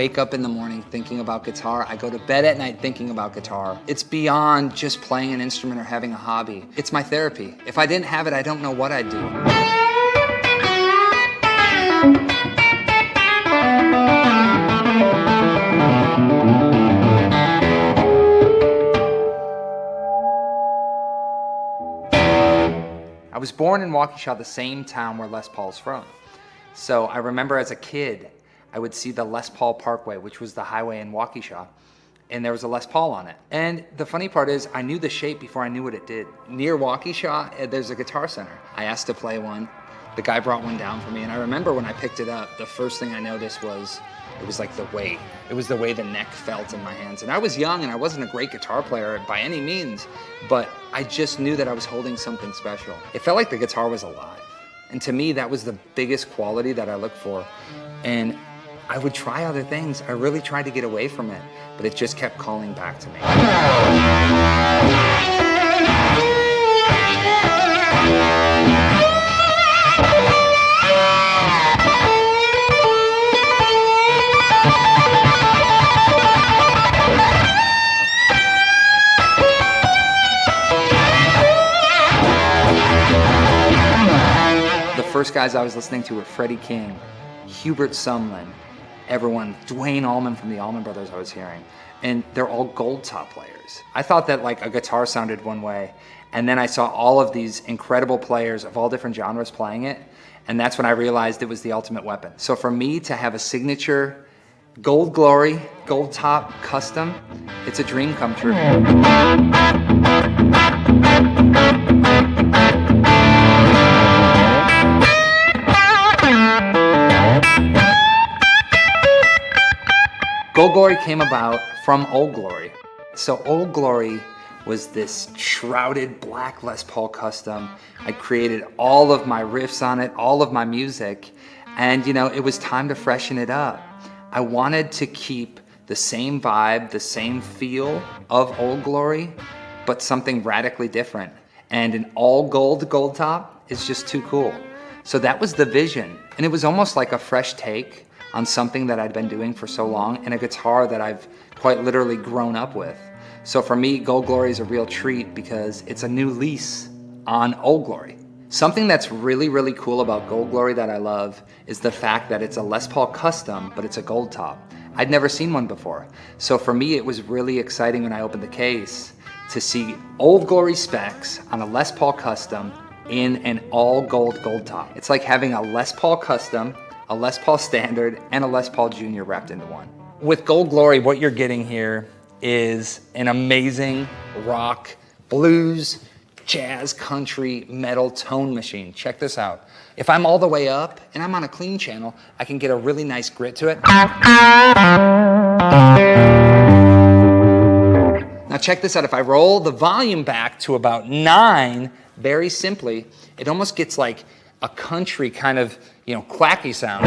wake up in the morning thinking about guitar. I go to bed at night thinking about guitar. It's beyond just playing an instrument or having a hobby. It's my therapy. If I didn't have it, I don't know what I'd do. I was born in Waukesha, the same town where Les Paul's from. So I remember as a kid, I would see the Les Paul Parkway, which was the highway in Waukesha, and there was a Les Paul on it. And the funny part is, I knew the shape before I knew what it did. Near Waukesha, there's a guitar center. I asked to play one. The guy brought one down for me, and I remember when I picked it up, the first thing I noticed was, it was like the weight. It was the way the neck felt in my hands. And I was young and I wasn't a great guitar player by any means, but I just knew that I was holding something special. It felt like the guitar was alive. And to me, that was the biggest quality that I looked for. And I would try other things. I really tried to get away from it, but it just kept calling back to me. The first guys I was listening to were Freddie King, Hubert Sumlin, everyone, Dwayne Allman from the Allman Brothers I was hearing, and they're all gold top players. I thought that like a guitar sounded one way, and then I saw all of these incredible players of all different genres playing it, and that's when I realized it was the ultimate weapon. So for me to have a signature Gold Glory, gold top custom, it's a dream come true. Gold Glory came about from Old Glory. So Old Glory was this shrouded black Les Paul custom. I created all of my riffs on it, all of my music, and you know, it was time to freshen it up. I wanted to keep the same vibe, the same feel of Old Glory, but something radically different. And an all gold gold top is just too cool. So that was the vision. And it was almost like a fresh take on something that I'd been doing for so long, and a guitar that I've quite literally grown up with. So for me, Gold Glory is a real treat because it's a new lease on Old Glory. Something that's really, really cool about Gold Glory that I love is the fact that it's a Les Paul custom, but it's a gold top. I'd never seen one before. So for me, it was really exciting when I opened the case to see Old Glory specs on a Les Paul custom in an all gold gold top. It's like having a Les Paul custom, a Les Paul Standard, and a Les Paul Junior wrapped into one. With Gold Glory, what you're getting here is an amazing rock, blues, jazz, country, metal tone machine. Check this out. If I'm all the way up and I'm on a clean channel, I can get a really nice grit to it. Now check this out. If I roll the volume back to about 9, very simply, it almost gets like a country kind of, you know, quacky sound.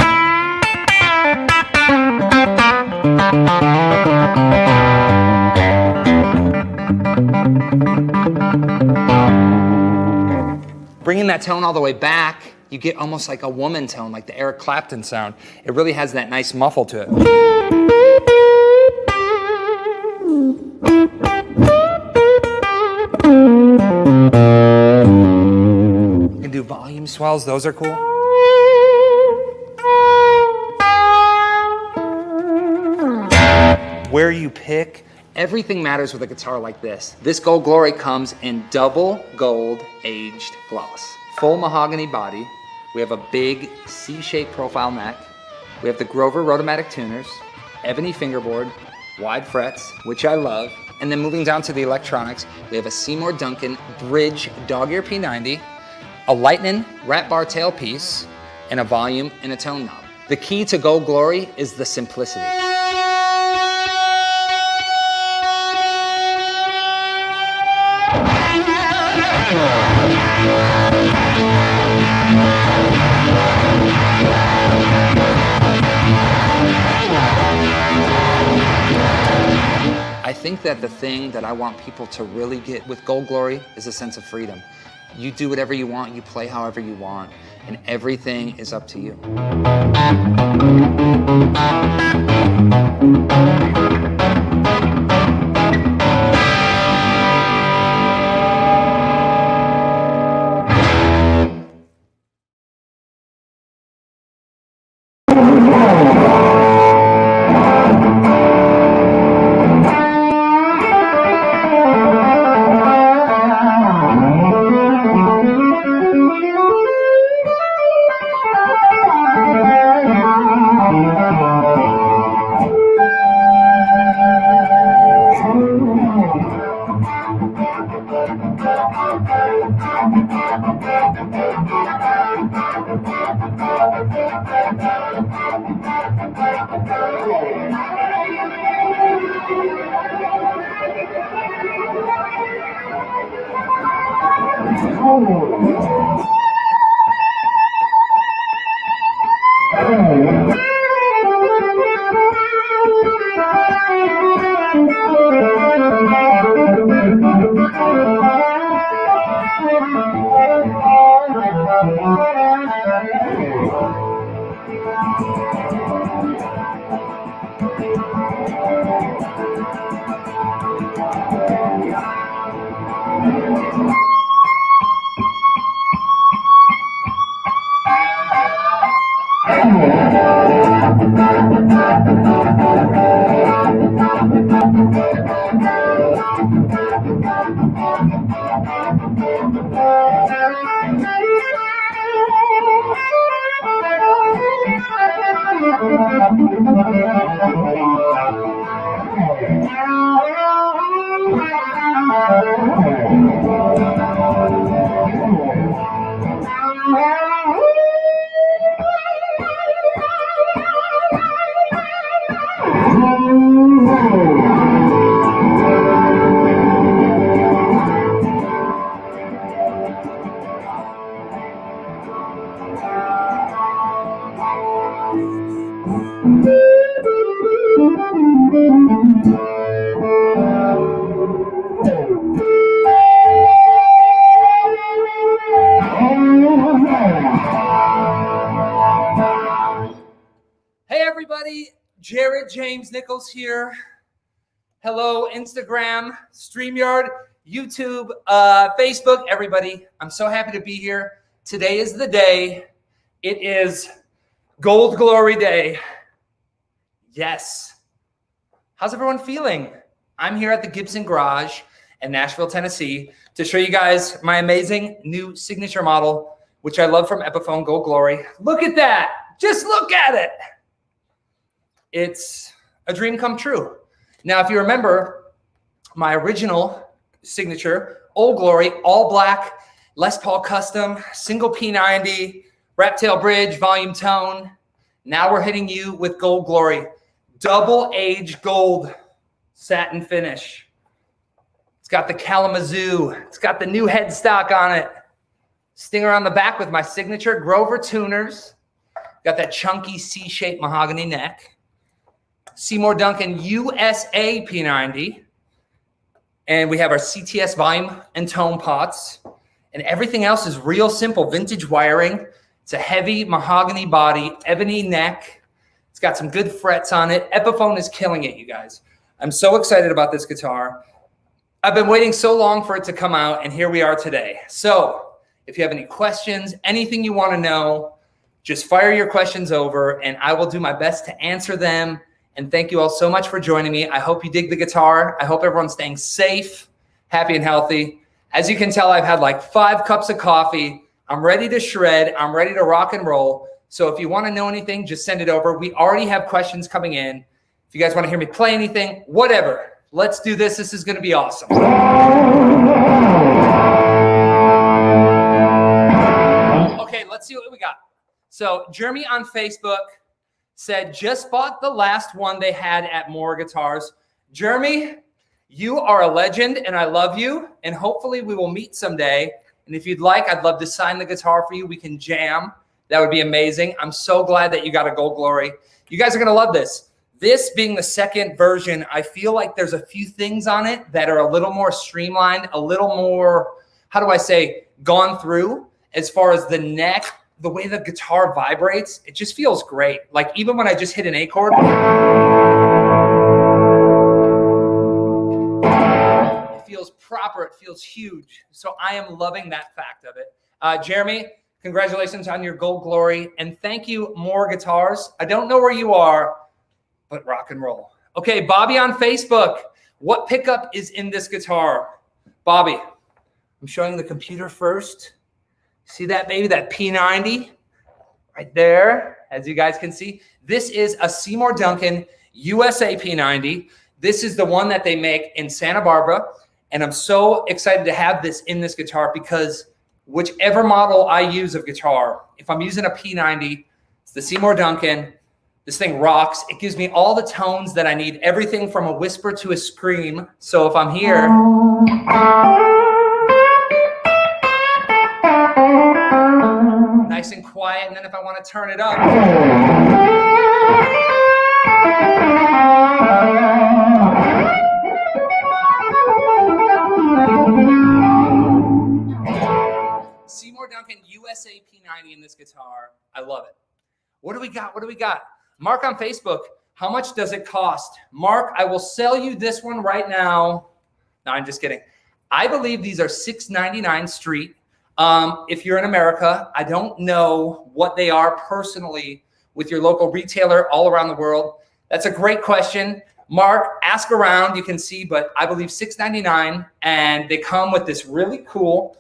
Bringing that tone all the way back, you get almost like a woman tone, like the Eric Clapton sound. It really has that nice muffle to it. You can do volume swells, those are cool. Where you pick, everything matters with a guitar like this. This Gold Glory comes in double gold aged gloss. Full mahogany body. We have a big C-shaped profile neck. We have the Grover Rotomatic tuners, ebony fingerboard, wide frets, which I love. And then moving down to the electronics, we have a Seymour Duncan Bridge Dog Ear P90, a Lightning Rat Bar tailpiece, and a volume and a tone knob. The key to Gold Glory is the simplicity. I think that the thing that I want people to really get with Gold Glory is a sense of freedom. You do whatever you want, you play however you want, and everything is up to you. James Nichols here. Hello, Instagram, StreamYard, YouTube, Facebook, everybody. I'm so happy to be here. Today is the day. It is Gold Glory Day. Yes. How's everyone feeling? I'm here at the Gibson Garage in Nashville, Tennessee to show you guys my amazing new signature model, which I love from Epiphone Gold Glory. Look at that. Just look at it. It's a dream come true. Now, if you remember my original signature, Old Glory, all black, Les Paul custom, single P90, wrap tail bridge, volume tone. Now we're hitting you with Gold Glory, double age gold satin finish. It's got the Kalamazoo. It's got the new headstock on it. Stinger on the back with my signature Grover tuners. Got that chunky C-shaped mahogany neck. Seymour Duncan USA P90. And we have our CTS volume and tone pots. And everything else is real simple vintage wiring. It's a heavy mahogany body, ebony neck. It's got some good frets on it. Epiphone is killing it, you guys. I'm so excited about this guitar. I've been waiting so long for it to come out, and here we are today. So if you have any questions, anything you want to know, just fire your questions over, and I will do my best to answer them. And thank you all so much for joining me. I hope you dig the guitar. I hope everyone's staying safe, happy, and healthy. As you can tell, I've had like 5 cups of coffee. I'm ready to shred. I'm ready to rock and roll. So if you want to know anything, just send it over. We already have questions coming in. If you guys want to hear me play anything, whatever, let's do this. This is going to be awesome. Okay, let's see what we got. So Jeremy on Facebook said, just bought the last one they had at More Guitars. Jeremy, you are a legend, and I love you, and hopefully we will meet someday. And if you'd like, I'd love to sign the guitar for you. We can jam. That would be amazing. I'm so glad that you got a Gold Glory. You guys are going to love this. This being the second version, I feel like there's a few things on it that are a little more streamlined, a little more, how do I say, gone through as far as the neck. The way the guitar vibrates, it just feels great. Like even when I just hit an A chord, proper. It feels huge. So I am loving that fact of it. Jeremy, congratulations on your Gold Glory. And thank you, More Guitars. I don't know where you are, but rock and roll. Okay, Bobby on Facebook. What pickup is in this guitar? Bobby, I'm showing the computer first. See that, baby? That P90 right there, as you guys can see. This is a Seymour Duncan USA P90. This is the one that they make in Santa Barbara. And I'm so excited to have this in this guitar because whichever model I use of guitar, if I'm using a P90, it's the Seymour Duncan. This thing rocks. It gives me all the tones that I need, everything from a whisper to a scream. So if I'm here, nice and quiet, and then if I want to turn it up, Seymour Duncan USA P90 in this guitar. I love it. What do we got? What do we got? Mark on Facebook. How much does it cost? Mark, I will sell you this one right now. No, I'm just kidding. I believe these are $6.99 street. If you're in America, I don't know what they are personally with your local retailer all around the world. That's a great question. Mark, ask around, you can see, but I believe $6.99, and they come with this really cool,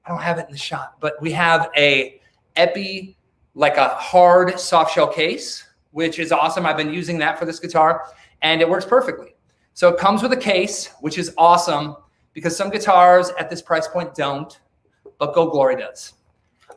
I don't have it in the shot, but we have a Epi, like a hard soft shell case, which is awesome. I've been using that for this guitar, and it works perfectly. So it comes with a case, which is awesome because some guitars at this price point don't, but Gold Glory does.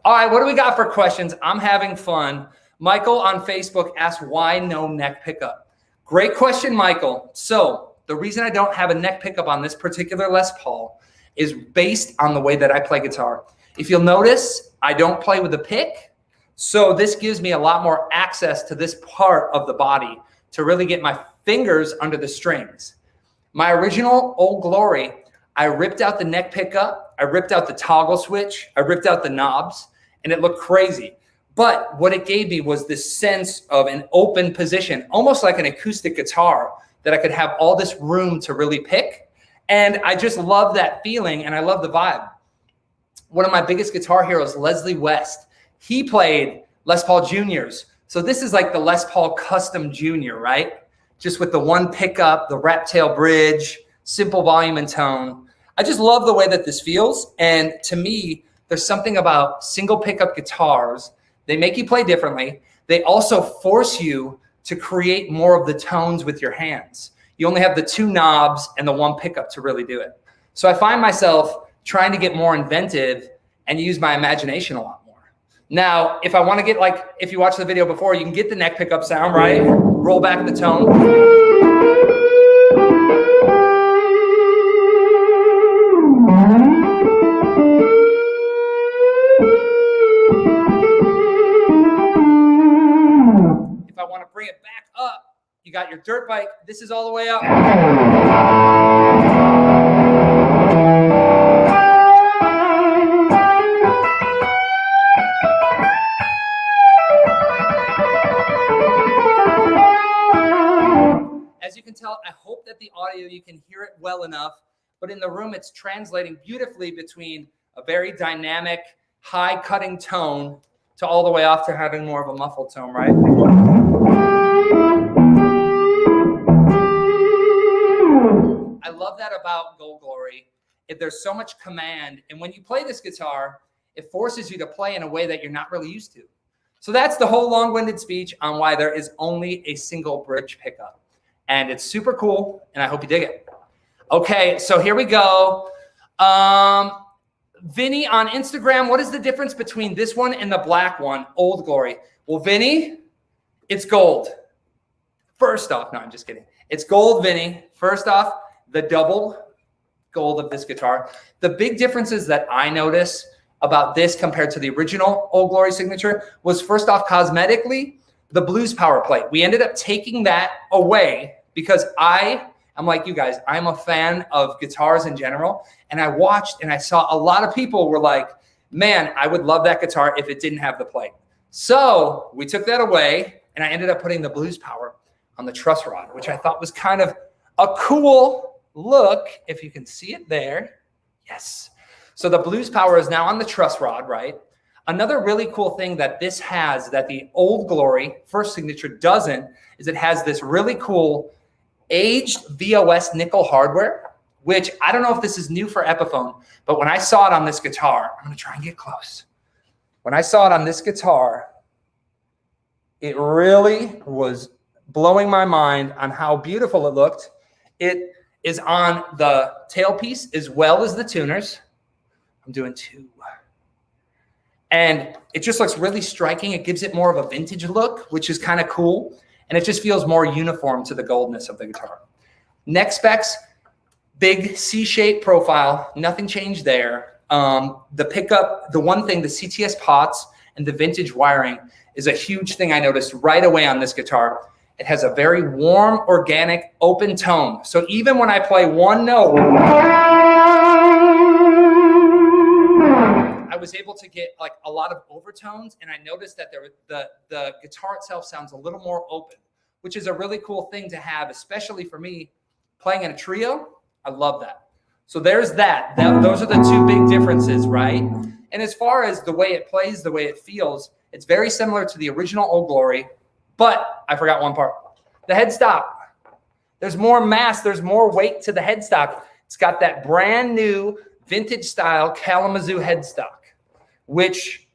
All right, what do we got for questions? I'm having fun. Michael on Facebook asked, why no neck pickup? Great question, Michael. So the reason I don't have a neck pickup on this particular Les Paul is based on the way that I play guitar. If you'll notice, I don't play with a pick. So this gives me a lot more access to this part of the body to really get my fingers under the strings. My original Old Glory, I ripped out the neck pickup, I ripped out the toggle switch, I ripped out the knobs, and it looked crazy. But what it gave me was this sense of an open position, almost like an acoustic guitar, that I could have all this room to really pick. And I just love that feeling, and I love the vibe. One of my biggest guitar heroes, Leslie West, he played Les Paul Juniors. So this is like the Les Paul Custom Junior, right? Just with the one pickup, the wrap tail bridge, simple volume and tone. I just love the way that this feels. And to me, there's something about single pickup guitars. They make you play differently. They also force you to create more of the tones with your hands. You only have the two knobs and the one pickup to really do it. So I find myself trying to get more inventive and use my imagination a lot more. Now, if I want to get, like, if you watch the video before, you can get the neck pickup sound, right? Roll back the tone. If I want to bring it back up, you got your dirt bike. This is all the way up. As you can tell, I hope that the audio, you can hear it well enough, but in the room, it's translating beautifully between a very dynamic, high cutting tone to all the way off to having more of a muffled tone, right? I love that about Gold Glory. If there's so much command, and when you play this guitar, it forces you to play in a way that you're not really used to. So that's the whole long-winded speech on why there is only a single bridge pickup. And it's super cool, and I hope you dig it. Okay, so here we go. Vinny on Instagram, what is the difference between this one and the black one, Old Glory? Well, Vinny, it's gold. First off, no, I'm just kidding. It's gold, Vinny. First off, the double gold of this guitar. The big differences that I notice about this compared to the original Old Glory signature was, first off, cosmetically, the blues power plate. We ended up taking that away because I'm like you guys, I'm a fan of guitars in general. And I watched and I saw a lot of people were like, man, I would love that guitar if it didn't have the plate. So we took that away and I ended up putting the blues power on the truss rod, which I thought was kind of a cool look, if you can see it there. Yes. So the blues power is now on the truss rod, right? Another really cool thing that this has that the Old Glory First Signature doesn't is it has this really cool aged VOS nickel hardware, which I don't know if this is new for Epiphone, but when I saw it on this guitar, I'm going to try and get close. When I saw it on this guitar, it really was blowing my mind on how beautiful it looked. It is on the tailpiece as well as the tuners. I'm doing 2. And it just looks really striking. It gives it more of a vintage look, which is kind of cool. And it just feels more uniform to the goldness of the guitar. Neck specs, big C-shaped profile. Nothing changed there. The pickup, the one thing, the CTS pots and the vintage wiring is a huge thing I noticed right away on this guitar. It has a very warm, organic, open tone. So even when I play one note, I was able to get like a lot of overtones, and I noticed that the guitar itself sounds a little more open, which is a really cool thing to have, especially for me playing in a trio. I love that. So there's that. Those are the 2 big differences, right? And as far as the way it plays, the way it feels, it's very similar to the original Old Glory, but I forgot one part. The headstock. There's more mass, there's more weight to the headstock. It's got that brand new vintage style Kalamazoo headstock, which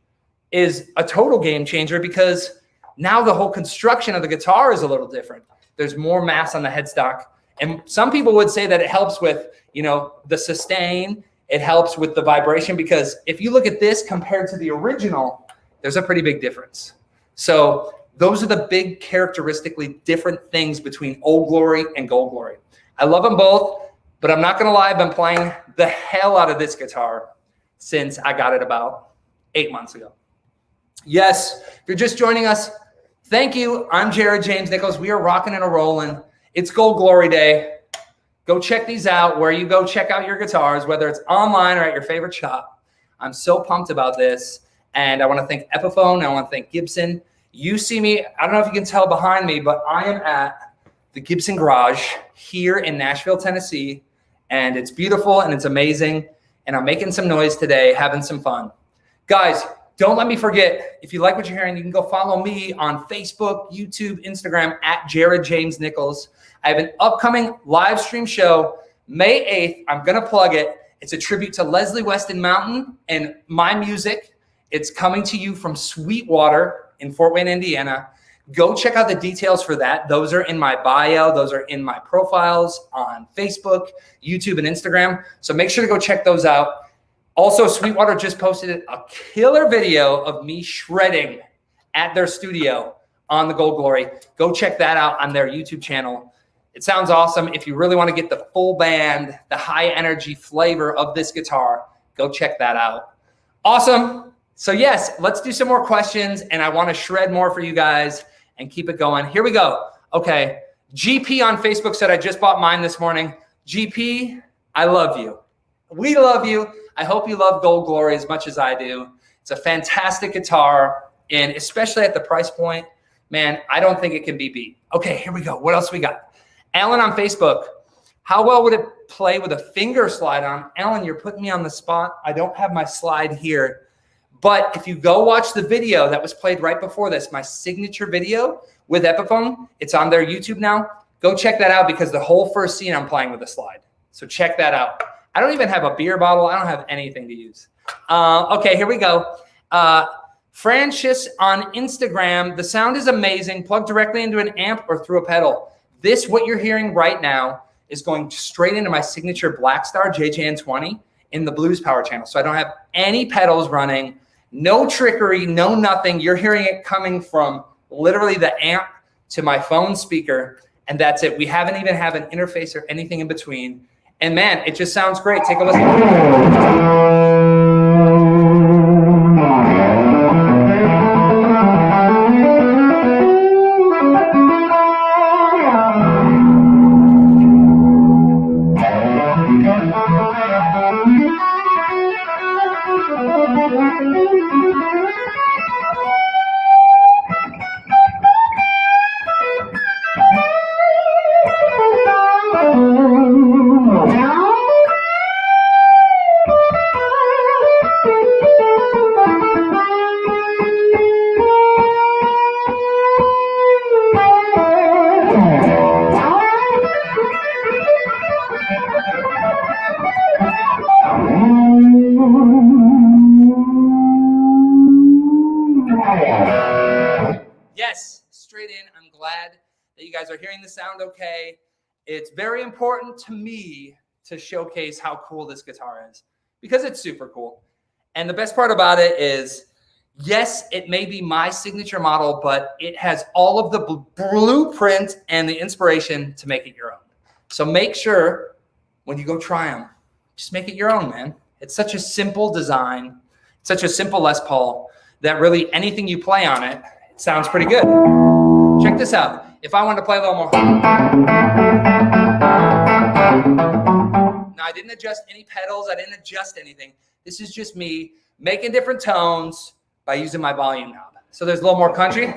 is a total game changer because now the whole construction of the guitar is a little different. There's more mass on the headstock. And some people would say that it helps with, the sustain. It helps with the vibration because if you look at this compared to the original, there's a pretty big difference. So those are the big characteristically different things between Old Glory and Gold Glory. I love them both, but I'm not going to lie. I've been playing the hell out of this guitar since I got it about 8 months ago. Yes, if you're just joining us, thank you. I'm Jared James Nichols. We are rocking and a rolling. It's Gold Glory Day. Go check these out where you go check out your guitars, whether it's online or at your favorite shop. I'm so pumped about this. And I want to thank Epiphone. I want to thank Gibson. You see me, I don't know if you can tell behind me, but I am at the Gibson Garage here in Nashville, Tennessee. And it's beautiful and it's amazing. And I'm making some noise today, having some fun. Guys, don't let me forget, if you like what you're hearing, you can go follow me on Facebook, YouTube, Instagram at Jared James Nichols. I have an upcoming live stream show, May 8th. I'm going to plug it. It's a tribute to Leslie Weston Mountain and my music. It's coming to you from Sweetwater in Fort Wayne, Indiana. Go check out the details for that. Those are in my bio. Those are in my profiles on Facebook, YouTube, and Instagram. So make sure to go check those out. Also, Sweetwater just posted a killer video of me shredding at their studio on the Gold Glory. Go check that out on their YouTube channel. It sounds awesome. If you really want to get the full band, the high energy flavor of this guitar, go check that out. Awesome. So yes, let's do some more questions, and I want to shred more for you guys and keep it going. Here we go. Okay. GP on Facebook said, I just bought mine this morning. GP, I love you. We love you. I hope you love Gold Glory as much as I do. It's a fantastic guitar, and especially at the price point, man, I don't think it can be beat. Okay, here we go. What else we got? Alan on Facebook. How well would it play with a finger slide on? Alan, you're putting me on the spot. I don't have my slide here. But if you go watch the video that was played right before this, my signature video with Epiphone, it's on their YouTube now. Go check that out because the whole first scene I'm playing with a slide. So check that out. I don't even have a beer bottle. I don't have anything to use. Okay, here we go. Francis on Instagram. The sound is amazing. Plug directly into an amp or through a pedal. This, what you're hearing right now, is going straight into my signature Blackstar JJN20 in the Blues Power channel. So I don't have any pedals running, no trickery, no nothing. You're hearing it coming from literally the amp to my phone speaker, and that's it. We haven't even have an interface or anything in between. And man, it just sounds great. Take a listen. guys are hearing the sound okay. It's very important to me to showcase how cool this guitar is because it's super cool. And the best part about it is, yes, it may be my signature model, but it has all of the blueprint and the inspiration to make it your own. So make sure when you go try them, just make it your own, man. It's such a simple design, such a simple Les Paul that really anything you play on it, it sounds pretty good. Check this out. If I wanted to play a little more. Now, I didn't adjust any pedals. I didn't adjust anything. This is just me making different tones by using my volume knob. So there's a little more country.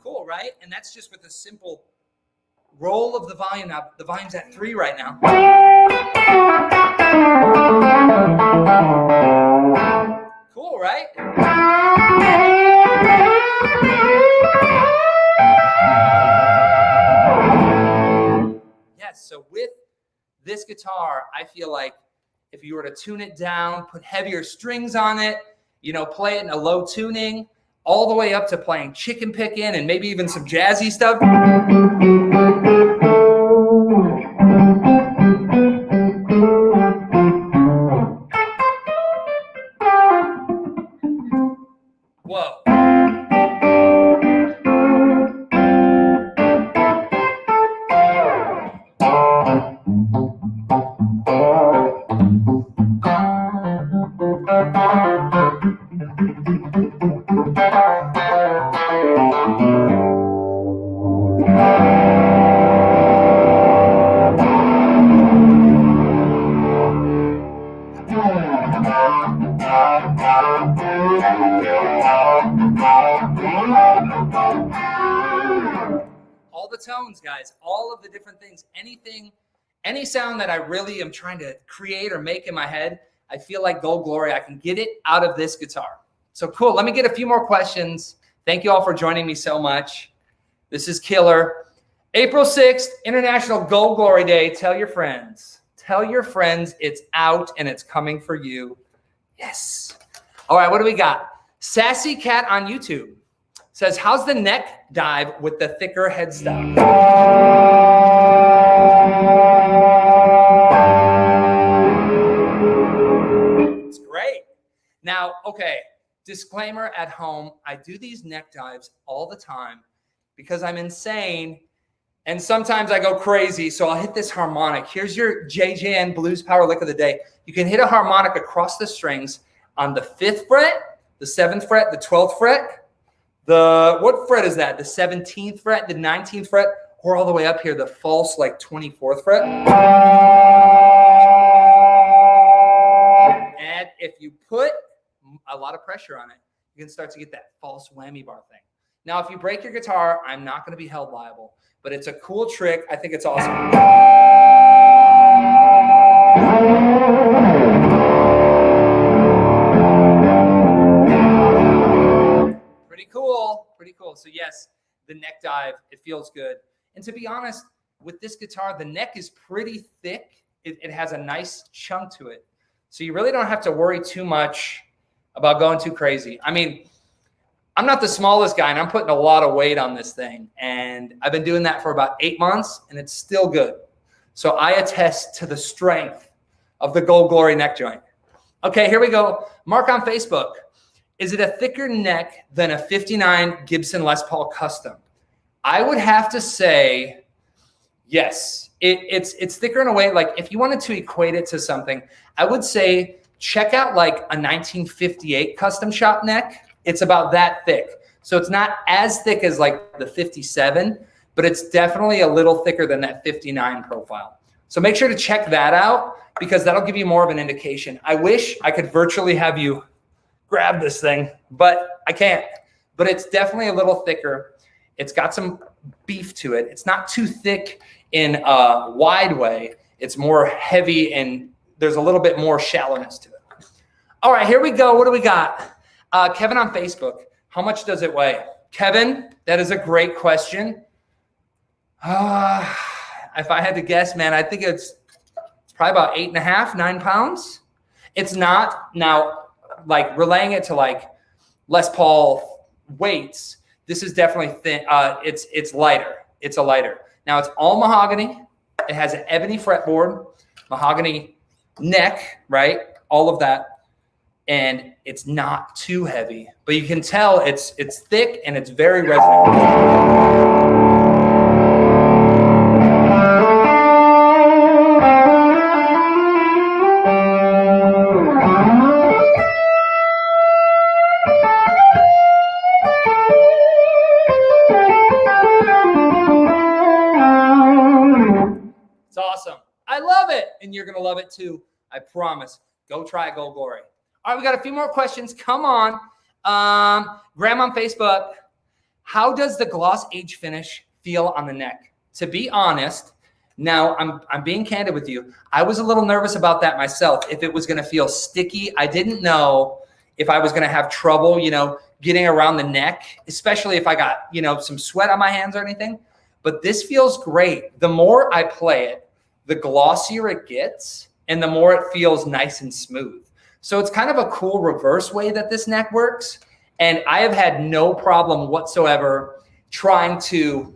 Cool, right? And that's just with a simple roll of the volume knob. The volume's at 3 right now. Cool, right? Yes, so with this guitar, I feel like if you were to tune it down, put heavier strings on it, you know, play it in a low tuning, all the way up to playing chicken picking and maybe even some jazzy stuff. Whoa. All the tones, guys, all of the different things, any sound that I really am trying to create or make in my head, I feel like Gold Glory, I can get it out of this guitar. So cool. Let me get a few more questions. Thank you all for joining me so much. This is killer. April 6th, International Gold Glory Day. Tell your friends. Tell your friends it's out and it's coming for you. Yes. All right, what do we got? Sassy Cat on YouTube says, how's the neck dive with the thicker headstock? It's great. Now, okay, disclaimer at home, I do these neck dives all the time because I'm insane and sometimes I go crazy, so I'll hit this harmonic. Here's your JJN Blues Power Lick of the day. You can hit a harmonic across the strings on the 5th fret, the 7th fret, the 12th fret, what fret is that? The 17th fret, the 19th fret, or all the way up here, the false like 24th fret. And if you put a lot of pressure on it, you can start to get that false whammy bar thing. Now, if you break your guitar, I'm not going to be held liable, but it's a cool trick. I think it's awesome. Pretty cool. So yes, the neck dive, it feels good. And to be honest, with this guitar, the neck is pretty thick. It has a nice chunk to it. So you really don't have to worry too much about going too crazy. I mean, I'm not the smallest guy and I'm putting a lot of weight on this thing. And I've been doing that for about 8 months and it's still good. So I attest to the strength of the Gold Glory neck joint. Okay, here we go. Mark on Facebook. Is it a thicker neck than a 59 Gibson Les Paul Custom? I would have to say yes. It's thicker in a way, like if you wanted to equate it to something, I would say check out like a 1958 custom shop neck. It's about that thick. So it's not as thick as like the 57, but it's definitely a little thicker than that 59 profile. So make sure to check that out because that'll give you more of an indication. I wish I could virtually have you grab this thing, but I can't. But it's definitely a little thicker. It's got some beef to it. It's not too thick in a wide way. It's more heavy and there's a little bit more shallowness to it. All right, here we go. What do we got? Kevin on Facebook. How much does it weigh? Kevin, that is a great question. If I had to guess, man, I think it's probably about 8.5, 9 pounds. It's not now like relaying it to like Les Paul weights. This is definitely thin. It's lighter. It's a lighter. Now it's all mahogany. It has an ebony fretboard, mahogany neck, right? All of that. And it's not too heavy, but you can tell it's thick and it's very resonant. It's awesome. I love it. And you're going to love it too. I promise. Go try Gold Glory. All right, we got a few more questions. Come on. Graham on Facebook. How does the gloss age finish feel on the neck? To be honest, now I'm being candid with you. I was a little nervous about that myself. If it was going to feel sticky, I didn't know if I was going to have trouble, getting around the neck, especially if I got, some sweat on my hands or anything. But this feels great. The more I play it, the glossier it gets and the more it feels nice and smooth. So it's kind of a cool reverse way that this neck works. And I have had no problem whatsoever trying to,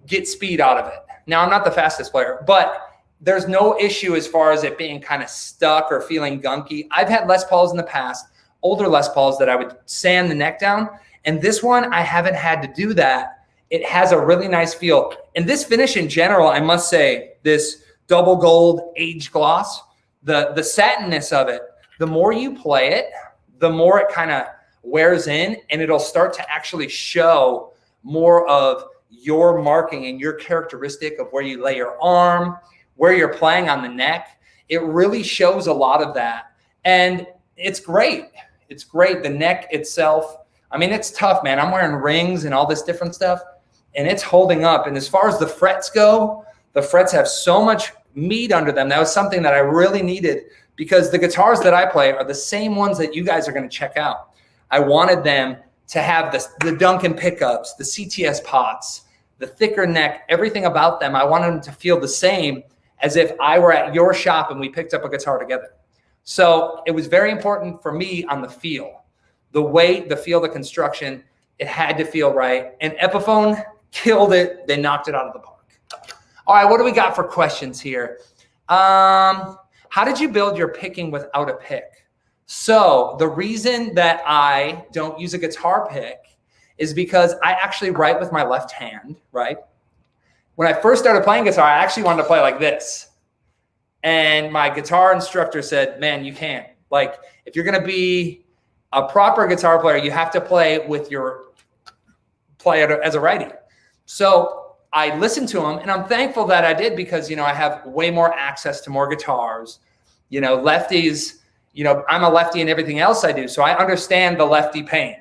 get speed out of it. Now, I'm not the fastest player, but there's no issue as far as it being kind of stuck or feeling gunky. I've had Les Pauls in the past, older Les Pauls that I would sand the neck down. And this one, I haven't had to do that. It has a really nice feel. And this finish in general, I must say, this double gold aged gloss, the satinness of it, the more you play it, the more it kind of wears in and it'll start to actually show more of your marking and your characteristic of where you lay your arm, where you're playing on the neck. It really shows a lot of that. And it's great. It's great. The neck itself, I mean, it's tough, man. I'm wearing rings and all this different stuff and it's holding up. And as far as the frets go, the frets have so much meat under them. That was something that I really needed because the guitars that I play are the same ones that you guys are going to check out. I wanted them to have the Duncan pickups, the CTS pots, the thicker neck, everything about them. I wanted them to feel the same as if I were at your shop and we picked up a guitar together. So it was very important for me on the feel, the weight, the feel, the construction. It had to feel right. And Epiphone killed it. They knocked it out of the park. All right, what do we got for questions here? How did you build your picking without a pick? So the reason that I don't use a guitar pick is because I actually write with my left hand, right? When I first started playing guitar, I actually wanted to play like this. And my guitar instructor said, man, you can't. Like, if you're going to be a proper guitar player, you have to play with your player as a righty. So I listened to him, and I'm thankful that I did because, I have way more access to more guitars. Lefties, I'm a lefty in everything else I do, so I understand the lefty pain.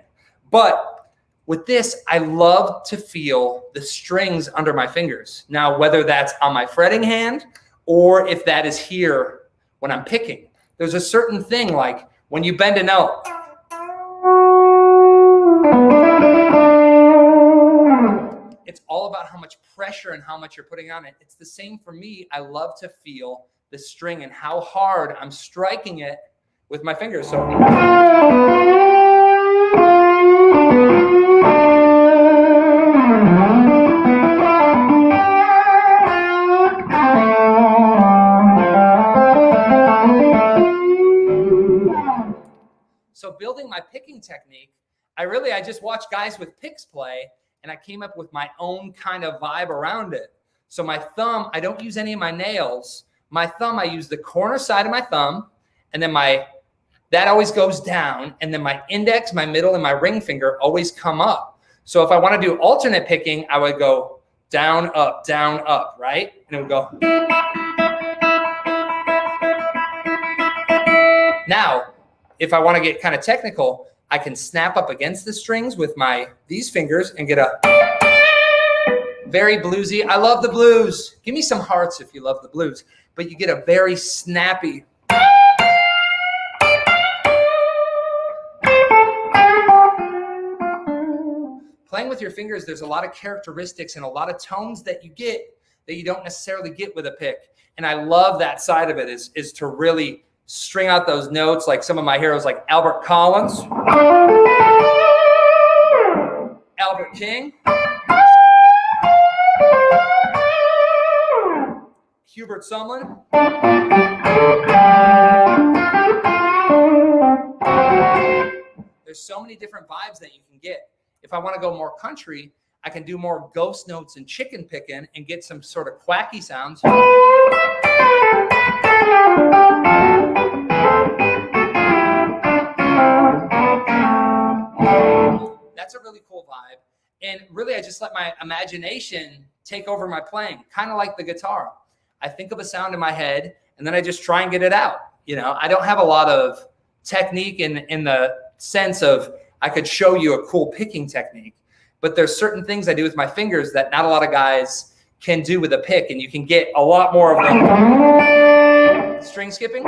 But with this, I love to feel the strings under my fingers. Now, whether that's on my fretting hand or if that is here when I'm picking, there's a certain thing like when you bend a note. It's all about how much pressure and how much you're putting on it. It's the same for me. I love to feel the string and how hard I'm striking it with my fingers. So building my picking technique, I just watched guys with picks play, and I came up with my own kind of vibe around it. So my thumb, I don't use any of my nails. My thumb, I use the corner side of my thumb, and then that always goes down, and then my index, my middle, and my ring finger always come up. So if I want to do alternate picking, I would go down, up, right? And it would go. Now, if I want to get kind of technical, I can snap up against the strings with these fingers and get a very bluesy. I love the blues. Give me some hearts if you love the blues. But you get a very snappy. playing with your fingers, there's a lot of characteristics and a lot of tones that you get that you don't necessarily get with a pick. And I love that side of it is to really string out those notes like some of my heroes like Albert Collins, Albert King, Hubert Sumlin. There's so many different vibes that you can get. If I want to go more country, I can do more ghost notes and chicken picking and get some sort of quacky sounds. That's a really cool vibe. And really, I just let my imagination take over my playing, kind of like the guitar. I think of a sound in my head, and then I just try and get it out. You know, I don't have a lot of technique in the sense of I could show you a cool picking technique, but there's certain things I do with my fingers that not a lot of guys can do with a pick, and you can get a lot more of the string skipping.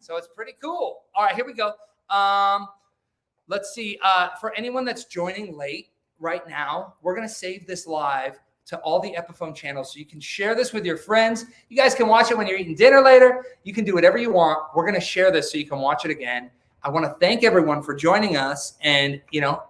So it's pretty cool. All right, here we go. Let's see. For anyone that's joining late right now, we're going to save this live to all the Epiphone channels so you can share this with your friends. You guys can watch it when you're eating dinner later. You can do whatever you want. We're going to share this so you can watch it again. I want to thank everyone for joining us. And, you know,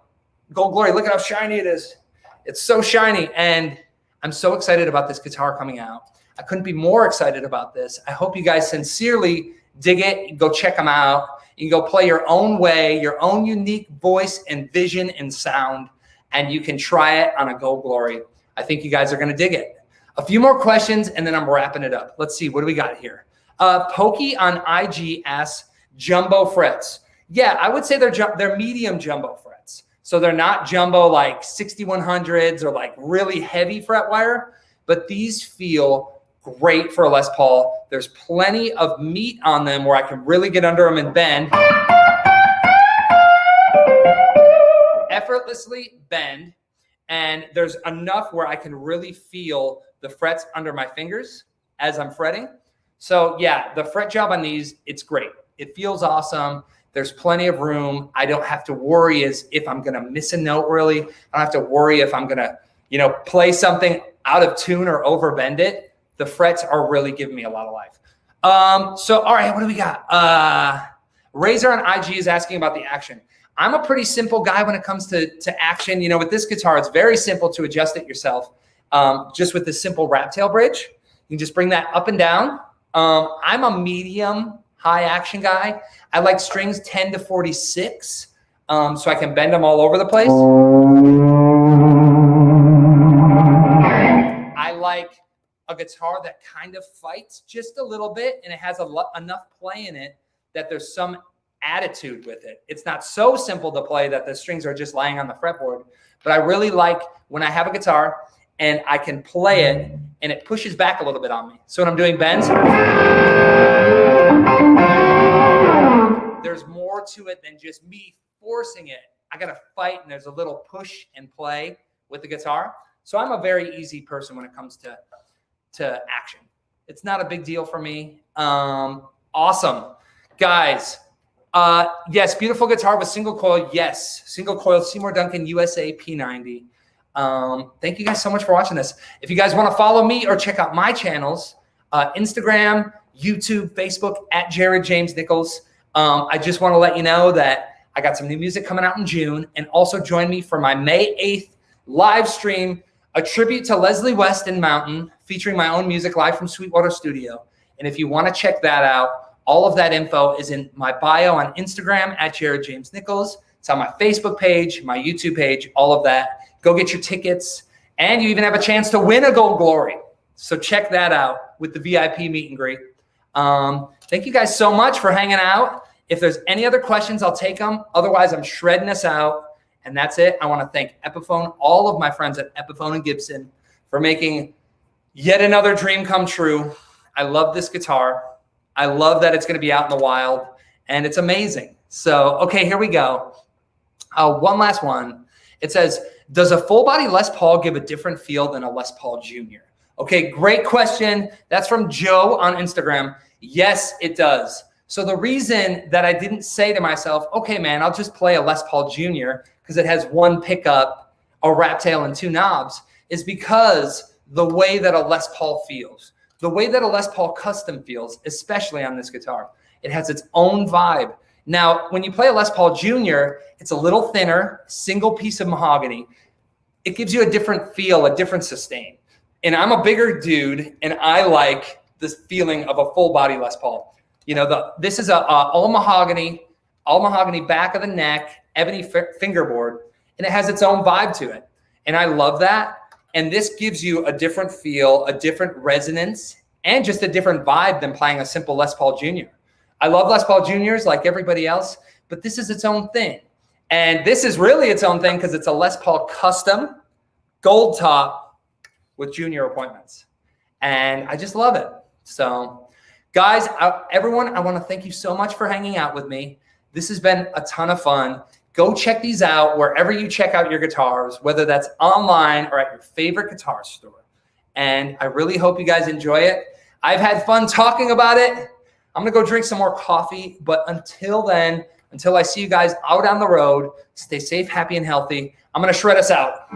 Gold Glory, look at how shiny it is. It's so shiny. And I'm so excited about this guitar coming out. I couldn't be more excited about this. I hope you guys sincerely dig it. Go check them out. You can go play your own way, your own unique voice and vision and sound, and you can try it on a Gold Glory. I think you guys are going to dig it. A few more questions, and then I'm wrapping it up. Let's see. What do we got here? Pokey on IG asks, jumbo frets. Yeah, I would say they're medium jumbo frets. So they're not jumbo like 6100s or like really heavy fret wire, but these feel great for a Les Paul. There's plenty of meat on them where I can really get under them and bend. Effortlessly bend. And there's enough where I can really feel the frets under my fingers as I'm fretting. So yeah, the fret job on these, it's great. It feels awesome. There's plenty of room. I don't have to worry as if I'm going to miss a note really. I don't have to worry if I'm going to, you know, play something out of tune or overbend it. The frets are really giving me a lot of life. So, all right, what do we got? Razor on IG is asking about the action. I'm a pretty simple guy when it comes to action. You know, with this guitar, it's very simple to adjust it yourself. Just with this simple rat tail bridge, you can just bring that up and down. I'm a medium high action guy. I like strings 10 to 46, so I can bend them all over the place. I like a guitar that kind of fights just a little bit, and it has enough play in it that there's some attitude with it. It's not so simple to play that the strings are just lying on the fretboard, but I really like when I have a guitar and I can play it and it pushes back a little bit on me. So when I'm doing bends, there's more to it than just me forcing it. I got to fight, and there's a little push and play with the guitar. So I'm a very easy person when it comes to action. It's not a big deal for me. Awesome. Guys, yes, beautiful guitar with single coil. Yes, single coil Seymour Duncan USA P90. Thank you guys so much for watching this. If you guys want to follow me or check out my channels, Instagram, YouTube, Facebook, at Jared James Nichols. I just want to let you know that I got some new music coming out in June, and also join me for my May 8th live stream, a tribute to Leslie West and Mountain, featuring my own music live from Sweetwater Studio. And if you want to check that out, all of that info is in my bio on Instagram at Jared James Nichols. It's on my Facebook page, my YouTube page, all of that. Go get your tickets. And you even have a chance to win a Gold Glory. So check that out with the VIP meet and greet. Thank you guys so much for hanging out. If there's any other questions, I'll take them. Otherwise, I'm shredding us out. And that's it. I want to thank Epiphone, all of my friends at Epiphone and Gibson, for making yet another dream come true. I love this guitar. I love that it's going to be out in the wild, and it's amazing. So, okay, here we go. One last one. It says, does a full body Les Paul give a different feel than a Les Paul Jr.? Okay, great question. That's from Joe on Instagram. Yes, it does. So the reason that I didn't say to myself, okay, man, I'll just play a Les Paul Jr. because it has one pickup, a rat tail, and two knobs, is because the way that a Les Paul feels, the way that a Les Paul Custom feels, especially on this guitar, it has its own vibe. Now, when you play a Les Paul Jr., it's a little thinner, single piece of mahogany. It gives you a different feel, a different sustain. And I'm a bigger dude, and I like this feeling of a full body Les Paul. You know, this is a all mahogany back of the neck, ebony fingerboard, and it has its own vibe to it. And I love that. And this gives you a different feel, a different resonance, and just a different vibe than playing a simple Les Paul Jr. I love Les Paul Juniors like everybody else, but this is its own thing. And this is really its own thing because it's a Les Paul Custom gold top with junior appointments. And I just love it. So guys, everyone, I want to thank you so much for hanging out with me. This has been a ton of fun. Go check these out wherever you check out your guitars, whether that's online or at your favorite guitar store. And I really hope you guys enjoy it. I've had fun talking about it. I'm going to go drink some more coffee. But until then, until I see you guys out on the road, stay safe, happy, and healthy. I'm going to shred us out.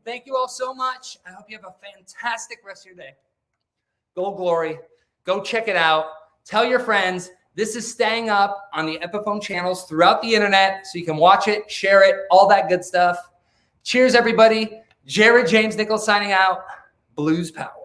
Thank you all so much. I hope you have a fantastic rest of your day. Gold Glory. Go check it out. Tell your friends. This is staying up on the Epiphone channels throughout the internet so you can watch it, share it, all that good stuff. Cheers, everybody. Jared James Nichols signing out. Blues Power.